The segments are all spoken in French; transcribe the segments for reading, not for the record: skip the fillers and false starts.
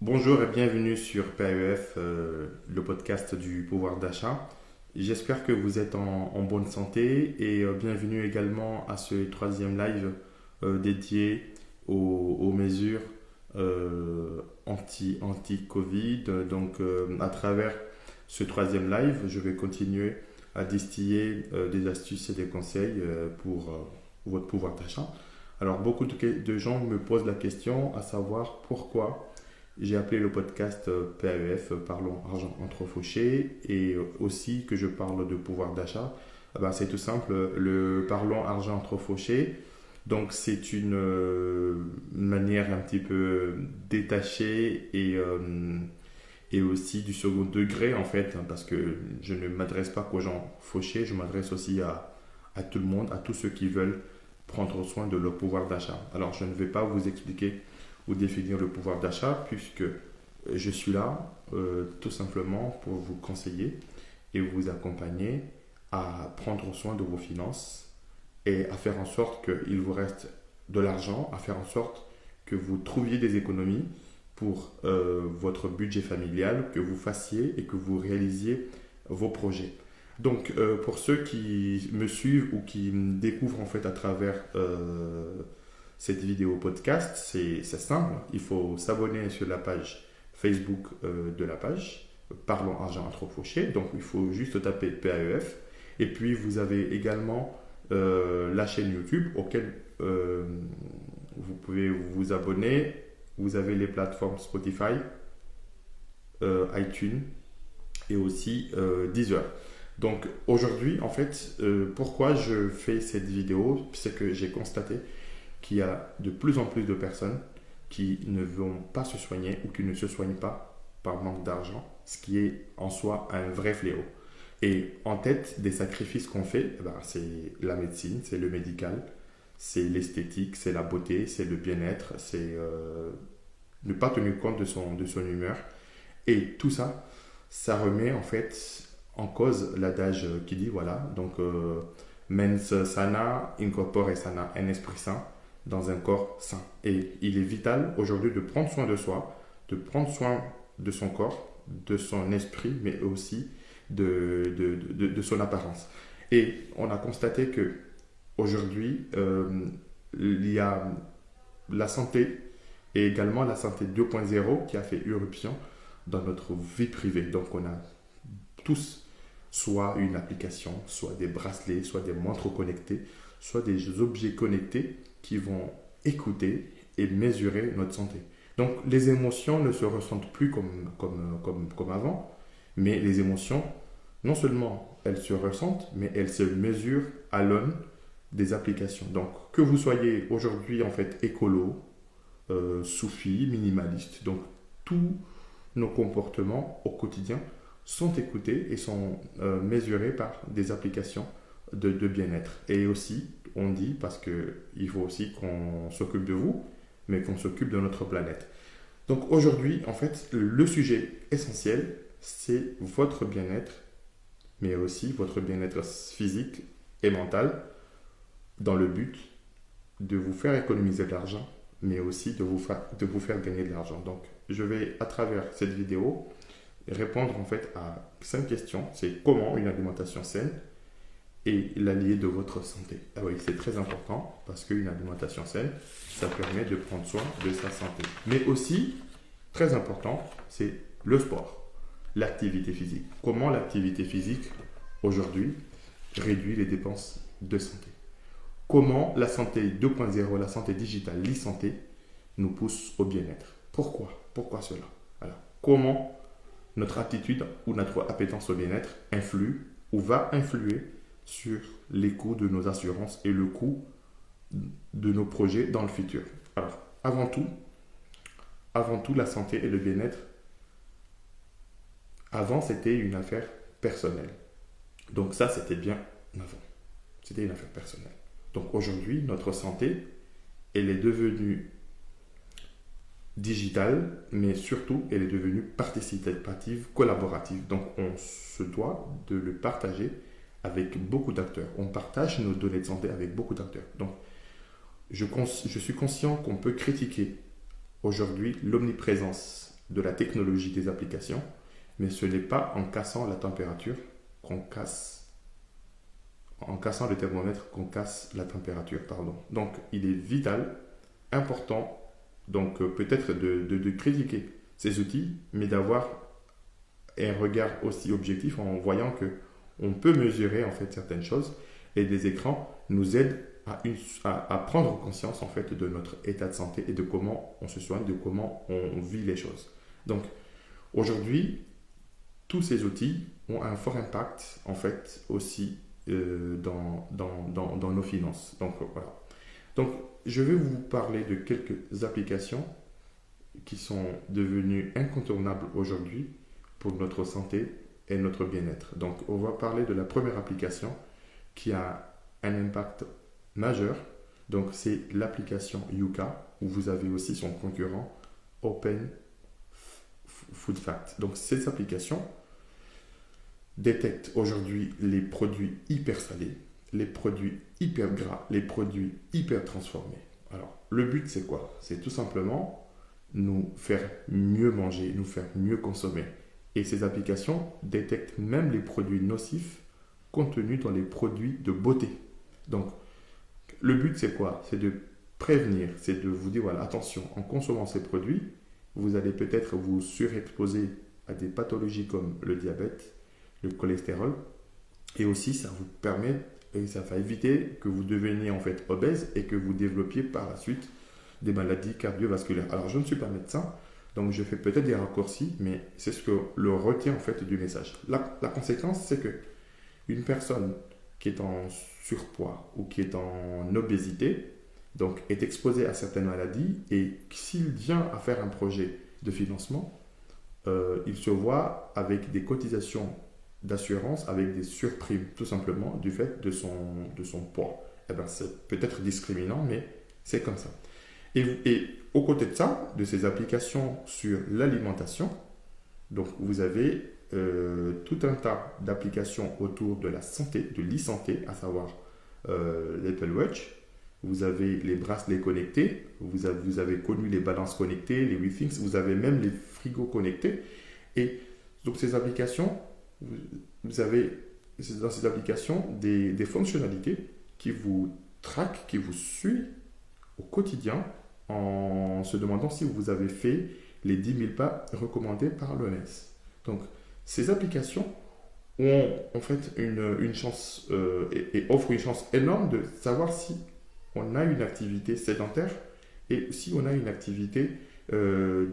Bonjour et bienvenue sur PAEF, le podcast du pouvoir d'achat. J'espère que vous êtes en bonne santé et bienvenue également à ce troisième live dédié aux mesures anti-Covid. Donc, à travers ce troisième live, je vais continuer à distiller des astuces et des conseils pour votre pouvoir d'achat. Alors, beaucoup de gens me posent la question à savoir pourquoi j'ai appelé le podcast PAEF, Parlons Argent entre fauchés, et aussi que je parle de pouvoir d'achat. C'est tout simple, le Parlons Argent entre fauchés. Donc c'est une manière un petit peu détachée et aussi du second degré en fait, hein, parce que je ne m'adresse pas qu'aux gens fauchés, je m'adresse aussi à tout le monde, à tous ceux qui veulent prendre soin de leur pouvoir d'achat. Alors je ne vais pas vous expliquer ou définir le pouvoir d'achat puisque je suis là tout simplement pour vous conseiller et vous accompagner à prendre soin de vos finances et à faire en sorte qu'il vous reste de l'argent, à faire en sorte que vous trouviez des économies pour votre budget familial, que vous fassiez et que vous réalisiez vos projets. Donc, pour ceux qui me suivent ou qui me découvrent en fait à travers cette vidéo podcast, c'est simple. Il faut s'abonner sur la page Facebook de la page Parlons Argent entre fauchés. Donc, il faut juste taper PAEF. Et puis, vous avez également la chaîne YouTube auquel vous pouvez vous abonner. Vous avez les plateformes Spotify, iTunes et aussi Deezer. Donc aujourd'hui, en fait, pourquoi je fais cette vidéo, c'est que j'ai constaté qu'il y a de plus en plus de personnes qui ne vont pas se soigner ou qui ne se soignent pas par manque d'argent, ce qui est en soi un vrai fléau. Et en tête des sacrifices qu'on fait, c'est la médecine, c'est le médical, c'est l'esthétique, c'est la beauté, c'est le bien-être, c'est ne pas tenir compte de son humeur. Et tout ça, ça remet en fait en cause l'adage qui dit voilà, donc mens sana, in corpore sana, un esprit sain dans un corps sain. Et il est vital aujourd'hui de prendre soin de soi, de prendre soin de son corps, de son esprit, mais aussi de son apparence. Et on a constaté que aujourd'hui, il y a la santé et également la santé 2.0 qui a fait irruption dans notre vie privée. Donc on a tous soit une application, soit des bracelets, soit des montres connectées, soit des objets connectés qui vont écouter et mesurer notre santé. Donc les émotions ne se ressentent plus comme avant, mais les émotions, non seulement elles se ressentent, mais elles se mesurent à l'aune des applications. Donc que vous soyez aujourd'hui en fait écolo, soufi, minimaliste, donc tous nos comportements au quotidien sont écoutés et sont mesurés par des applications de bien-être. Et aussi, on dit, parce qu'il faut aussi qu'on s'occupe de vous, mais qu'on s'occupe de notre planète. Donc aujourd'hui, en fait, le sujet essentiel, c'est votre bien-être, mais aussi votre bien-être physique et mental, dans le but de vous faire économiser de l'argent, mais aussi de vous faire gagner de l'argent. Donc, je vais, à travers cette vidéo, répondre en fait à 5 questions. C'est comment une alimentation saine et l'allié de votre santé. Ah oui, c'est très important parce qu'une alimentation saine, ça permet de prendre soin de sa santé. Mais aussi, très important, c'est le sport, l'activité physique. Comment l'activité physique, aujourd'hui, réduit les dépenses de santé. Comment la santé 2.0, la santé digitale, l'e-santé, nous pousse au bien-être. Pourquoi cela? Alors, comment notre attitude ou notre appétence au bien-être influe ou va influer sur les coûts de nos assurances et le coût de nos projets dans le futur. Alors, avant tout, la santé et le bien-être, avant, c'était une affaire personnelle. Donc ça, c'était bien avant. C'était une affaire personnelle. Donc aujourd'hui, notre santé, elle est devenue digitale, mais surtout, elle est devenue participative, collaborative. Donc, on se doit de le partager avec beaucoup d'acteurs. On partage nos données de santé avec beaucoup d'acteurs. Donc, je suis conscient qu'on peut critiquer aujourd'hui l'omniprésence de la technologie des applications, mais ce n'est pas en cassant la température qu'on casse, en cassant le thermomètre qu'on casse la température, pardon. Donc, il est vital, important, donc peut-être de critiquer ces outils, mais d'avoir un regard aussi objectif en voyant que on peut mesurer en fait certaines choses et des écrans nous aident à prendre conscience en fait de notre état de santé et de comment on se soigne, de comment on vit les choses. Donc aujourd'hui, tous ces outils ont un fort impact en fait aussi dans nos finances. Donc voilà. Donc je vais vous parler de quelques applications qui sont devenues incontournables aujourd'hui pour notre santé et notre bien-être. Donc on va parler de la première application qui a un impact majeur. Donc c'est l'application Yuka, où vous avez aussi son concurrent Open Food Fact. Donc cette application détecte aujourd'hui les produits hyper salés, les produits hyper gras, les produits hyper transformés. Alors le but c'est quoi? C'est tout simplement nous faire mieux manger, nous faire mieux consommer. Et ces applications détectent même les produits nocifs contenus dans les produits de beauté. Donc, le but, c'est quoi? C'est de prévenir, c'est de vous dire, voilà, attention, en consommant ces produits, vous allez peut-être vous surexposer à des pathologies comme le diabète, le cholestérol, et aussi ça vous permet, et ça va éviter que vous deveniez en fait obèse et que vous développiez par la suite des maladies cardiovasculaires. Alors, je ne suis pas médecin, donc je fais peut-être des raccourcis, mais c'est ce que le retient en fait du message. La conséquence, c'est que une personne qui est en surpoids ou qui est en obésité, donc est exposée à certaines maladies, et s'il vient à faire un projet de financement, il se voit avec des cotisations d'assurance, avec des surprimes, tout simplement du fait de son poids. Eh ben, c'est peut-être discriminant, mais c'est comme ça. Et aux côtés de ça, de ces applications sur l'alimentation, donc vous avez tout un tas d'applications autour de la santé, de l'e-santé, à savoir l'Apple Watch. Vous avez les bracelets connectés, vous avez connu les balances connectées, les WeThings, vous avez même les frigos connectés. Et donc ces applications, vous avez dans ces applications des fonctionnalités qui vous traquent, qui vous suivent au quotidien en se demandant si vous avez fait les 10 000 pas recommandés par l'OMS. Donc, ces applications ont en fait une chance et offrent une chance énorme de savoir si on a une activité sédentaire et si on a une activité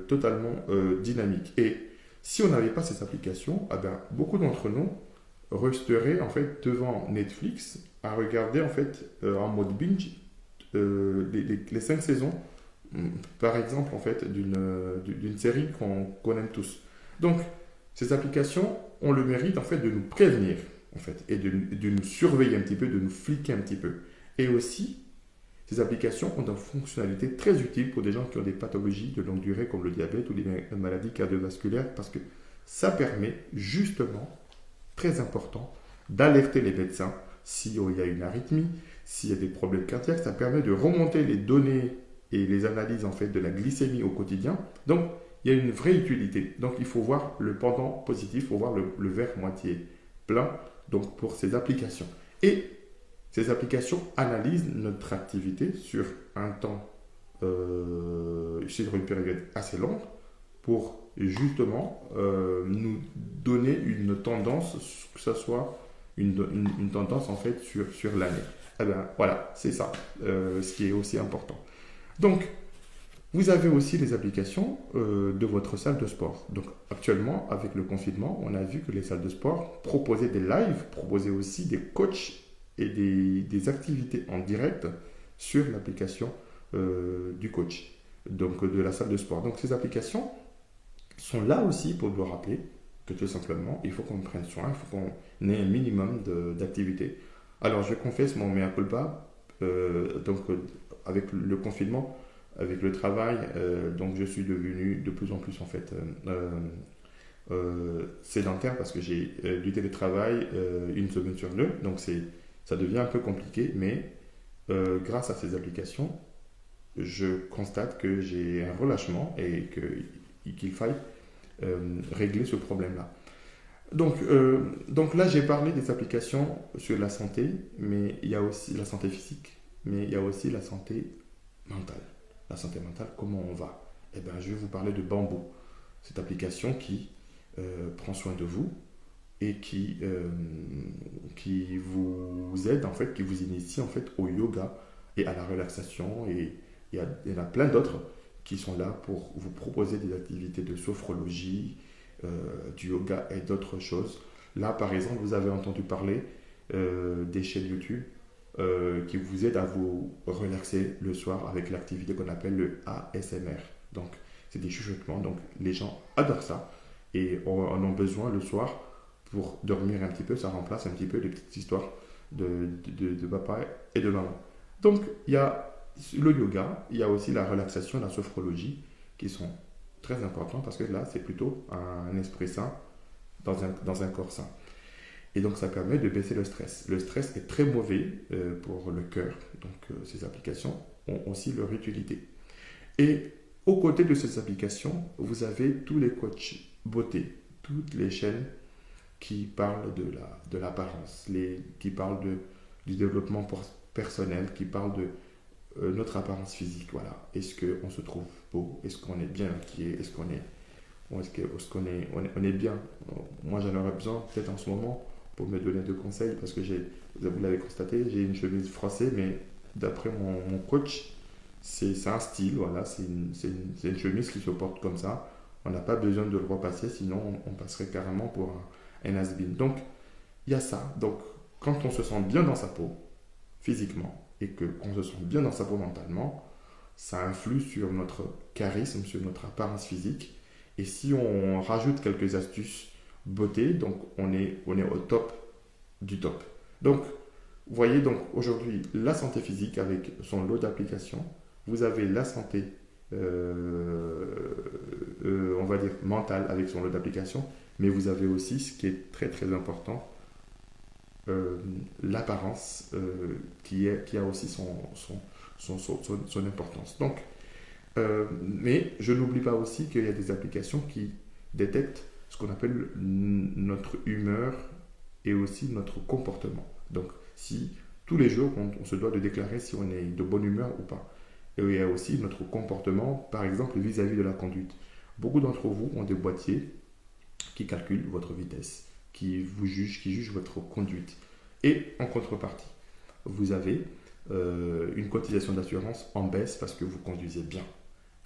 totalement dynamique. Et si on n'avait pas ces applications, eh ben, beaucoup d'entre nous resteraient en fait devant Netflix à regarder en fait en mode binge les 5 saisons, par exemple en fait d'une série qu'on aime tous. Donc ces applications ont le mérite en fait de nous prévenir en fait et de nous surveiller un petit peu, de nous fliquer un petit peu. Et aussi ces applications ont des fonctionnalités très utiles pour des gens qui ont des pathologies de longue durée comme le diabète ou les maladies cardiovasculaires, parce que ça permet justement, très important, d'alerter les médecins s'il y a une arythmie, s'il y a des problèmes cardiaques. Ça permet de remonter les données et les analyses en fait de la glycémie au quotidien. Donc il y a une vraie utilité. Donc il faut voir le pendant positif, il faut voir le verre moitié plein donc pour ces applications. Et ces applications analysent notre activité sur un temps, sur une période assez longue, pour justement nous donner une tendance, que ce soit une tendance en fait sur l'année. Eh bien voilà, c'est ça, ce qui est aussi important. Donc, vous avez aussi les applications de votre salle de sport. Donc actuellement, avec le confinement, on a vu que les salles de sport proposaient des lives, proposaient aussi des coachs et des activités en direct sur l'application du coach, donc de la salle de sport. Donc ces applications sont là aussi pour nous rappeler que tout simplement, il faut qu'on prenne soin, il faut qu'on ait un minimum d'activité. Alors je confesse mon mea culpa, avec le confinement, avec le travail, donc je suis devenu de plus en plus en fait sédentaire parce que j'ai du télétravail une semaine sur deux, donc ça devient un peu compliqué, mais grâce à ces applications, je constate que j'ai un relâchement et que qu'il faille régler ce problème-là. Donc là, j'ai parlé des applications sur la santé, mais il y a aussi la santé physique, mais il y a aussi la santé mentale. La santé mentale, comment on va? Eh bien, je vais vous parler de Bamboo, cette application qui prend soin de vous et qui vous aide, en fait, qui vous initie en fait au yoga et à la relaxation. Et il y en a plein d'autres qui sont là pour vous proposer des activités de sophrologie, du yoga et d'autres choses. Là, par exemple, vous avez entendu parler des chaînes YouTube qui vous aident à vous relaxer le soir avec l'activité qu'on appelle le ASMR. Donc, c'est des chuchotements. Donc, les gens adorent ça et en ont besoin le soir pour dormir un petit peu. Ça remplace un petit peu les petites histoires de papa et de maman. Donc, il y a le yoga, il y a aussi la relaxation, la sophrologie qui sont très importants parce que là, c'est plutôt un esprit sain dans un corps sain. Et donc, ça permet de baisser le stress. Le stress est très mauvais pour le cœur. Donc, ces applications ont aussi leur utilité. Et aux côtés de ces applications, vous avez tous les coachs beauté, toutes les chaînes qui parlent de l'apparence, qui parlent du développement personnel, qui parlent de notre apparence physique. Voilà. Est-ce qu'on se trouve beau? Est-ce qu'on est bien maquillé? Est-ce qu'on est bien? Moi, j'en aurais besoin peut-être en ce moment pour me donner de conseils parce que vous l'avez constaté, j'ai une chemise froissée, mais d'après mon coach, c'est un style, voilà, c'est une chemise qui se porte comme ça. On n'a pas besoin de le repasser, sinon on passerait carrément pour un has-been. Donc, il y a ça. Donc, quand on se sent bien dans sa peau, physiquement, et qu'on se sent bien dans sa peau mentalement, ça influe sur notre charisme, sur notre apparence physique. Et si on rajoute quelques astuces beauté, donc on est au top du top. Donc, vous voyez, donc aujourd'hui, la santé physique avec son lot d'applications, vous avez la santé, on va dire, mentale avec son lot d'applications, mais vous avez aussi ce qui est très très important, l'apparence qui a aussi son importance. Donc, mais je n'oublie pas aussi qu'il y a des applications qui détectent ce qu'on appelle notre humeur et aussi notre comportement. Donc, si tous les jours, on se doit de déclarer si on est de bonne humeur ou pas. Et il y a aussi notre comportement, par exemple, vis-à-vis de la conduite. Beaucoup d'entre vous ont des boîtiers qui calculent votre vitesse, qui jugent votre conduite. Et en contrepartie, vous avez une cotisation d'assurance en baisse parce que vous conduisez bien.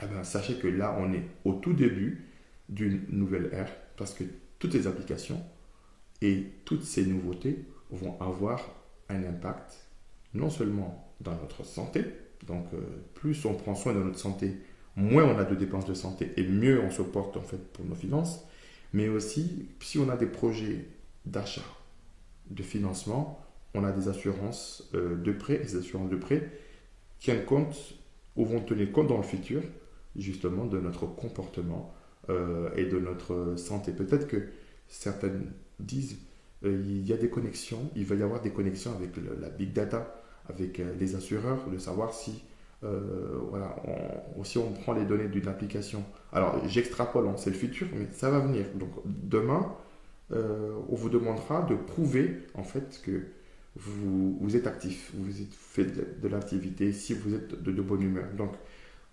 Eh bien, sachez que là, on est au tout début d'une nouvelle ère parce que toutes les applications et toutes ces nouveautés vont avoir un impact non seulement dans notre santé, donc plus on prend soin de notre santé, moins on a de dépenses de santé et mieux on se porte en fait pour nos finances, mais aussi si on a des projets d'achat, de financement, on a des assurances de prêt et ces assurances de prêt tiennent compte ou vont tenir compte dans le futur justement de notre comportement et de notre santé. Peut-être que certaines disent il y a des connexions, il va y avoir des connexions avec la big data, avec les assureurs, de savoir si voilà, si on prend les données d'une application. Alors j'extrapole, c'est le futur, mais ça va venir. Donc demain, on vous demandera de prouver en fait que vous êtes actif, vous faites de l'activité, si vous êtes de bonne humeur. Donc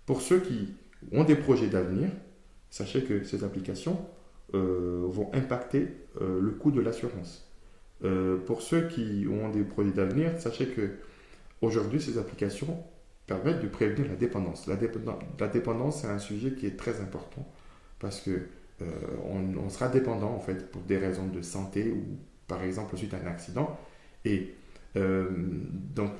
pour ceux qui ont des projets d'avenir, sachez que ces applications vont impacter le coût de l'assurance. Pour ceux qui ont des projets d'avenir, sachez que aujourd'hui, ces applications permettent de prévenir la dépendance. La dépendance, c'est un sujet qui est très important parce que on sera dépendant en fait pour des raisons de santé ou par exemple suite à un accident. Et donc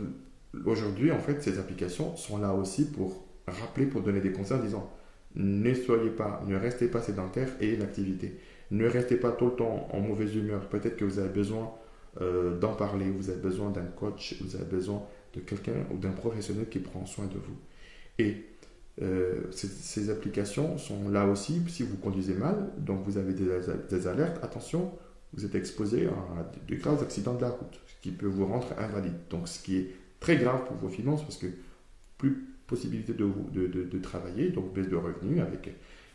aujourd'hui, en fait, ces applications sont là aussi pour rappeler, pour donner des conseils en disant ne restez pas sédentaire et l'activité. Ne restez pas tout le temps en mauvaise humeur. Peut-être que vous avez besoin d'en parler, vous avez besoin d'un coach, vous avez besoin de quelqu'un ou d'un professionnel qui prend soin de vous. Et ces applications sont là aussi si vous conduisez mal, donc vous avez des alertes, attention, vous êtes exposé à de graves accidents de la route, ce qui peut vous rendre invalide. Donc ce qui est très grave pour vos finances parce que plus possibilité de travailler, donc baisse de revenus avec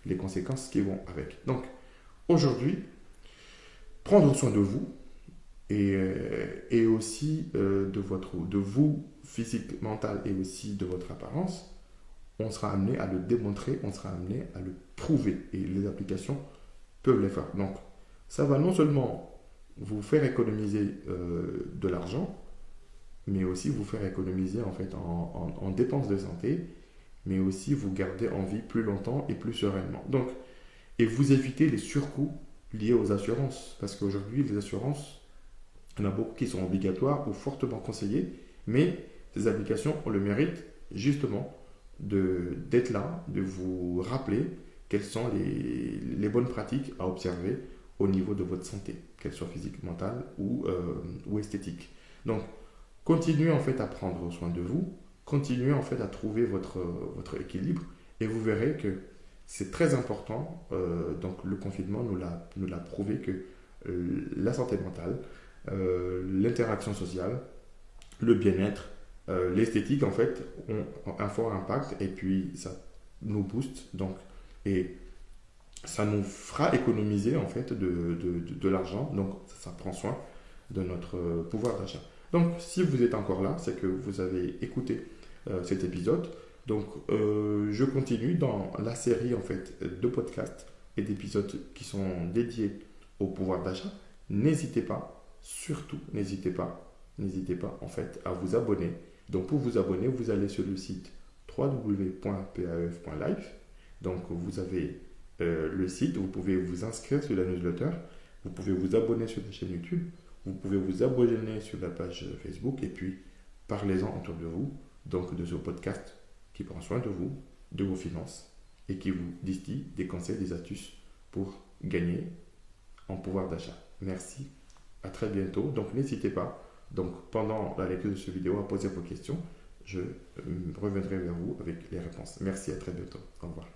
les conséquences qui vont avec. Donc, aujourd'hui, prendre soin de vous et aussi de vous, physique, mental et aussi de votre apparence, on sera amené à le démontrer, on sera amené à le prouver et les applications peuvent les faire. Donc, ça va non seulement vous faire économiser de l'argent, mais aussi vous faire économiser en fait en dépenses de santé, mais aussi vous garder en vie plus longtemps et plus sereinement. Donc, et vous évitez les surcoûts liés aux assurances, parce qu'aujourd'hui, les assurances, il y en a beaucoup qui sont obligatoires ou fortement conseillées, mais ces applications ont le mérite justement d'être là, de vous rappeler quelles sont les bonnes pratiques à observer au niveau de votre santé, qu'elle soit physique, mentale ou esthétique. Donc, continuez en fait à prendre soin de vous, continuez en fait à trouver votre équilibre et vous verrez que c'est très important. Donc, le confinement nous l'a prouvé que la santé mentale, l'interaction sociale, le bien-être, l'esthétique en fait ont un fort impact et puis ça nous booste donc et ça nous fera économiser en fait de l'argent, donc ça prend soin de notre pouvoir d'achat. Donc si vous êtes encore là, c'est que vous avez écouté cet épisode. Donc je continue dans la série en fait de podcasts et d'épisodes qui sont dédiés au pouvoir d'achat. N'hésitez pas, surtout n'hésitez pas en fait à vous abonner. Donc pour vous abonner, vous allez sur le site www.paf.life. Donc vous avez le site, vous pouvez vous inscrire sur la newsletter, vous pouvez vous abonner sur la chaîne YouTube, vous pouvez vous abonner sur la page Facebook et puis parlez-en autour de vous, donc de ce podcast qui prend soin de vous, de vos finances et qui vous distille des conseils, des astuces pour gagner en pouvoir d'achat. Merci, à très bientôt. Donc n'hésitez pas, donc pendant la lecture de cette vidéo, à poser vos questions. Je reviendrai vers vous avec les réponses. Merci, à très bientôt. Au revoir.